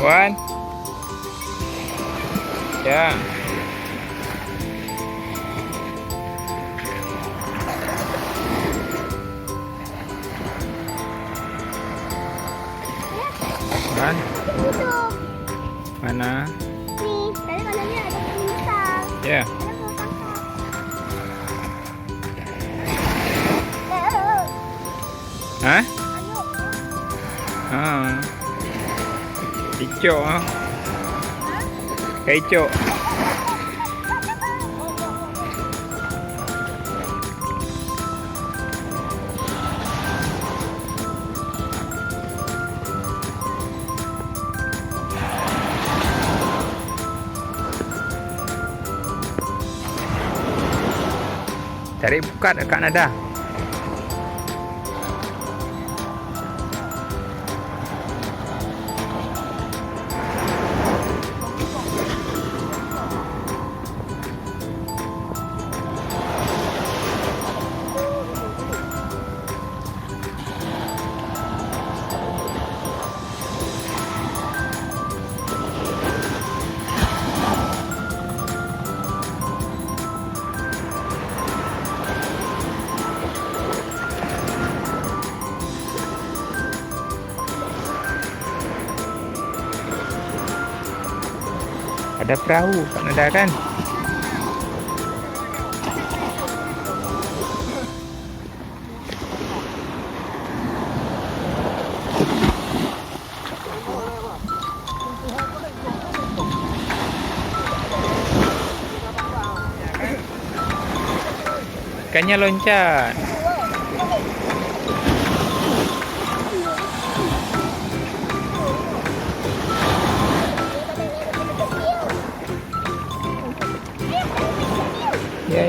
One. Ya. One. Mana? Nih, tadi kanannya ada bintang. Ya. Hah? Ah. Hijau ah. Hijau. Cari buka dekat nada. Ada perahu Kak Nada kan? Ikannya loncat. Ya.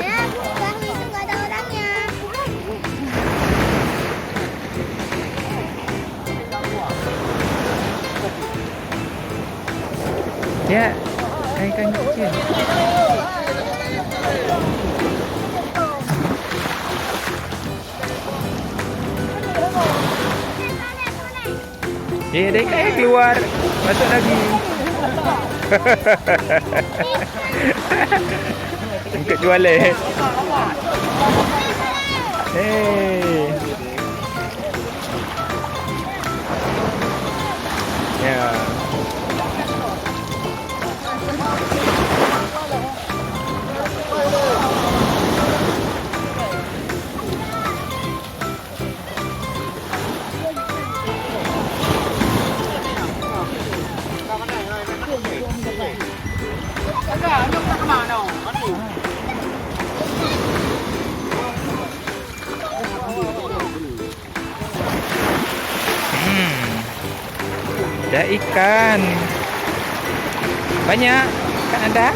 Ya, bukan itu nggak ada orangnya. Ya, ikan kecil. Ada ikan keluar, masuk lagi. Angkat jual Ya. Ada ikan. Banyak. Kan ada?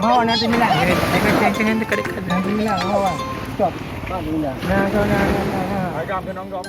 Bawa nanti bilang. Jangan dekat-dekat. Nanti bilang bawa. Stop. Nah. Agak kenong dong.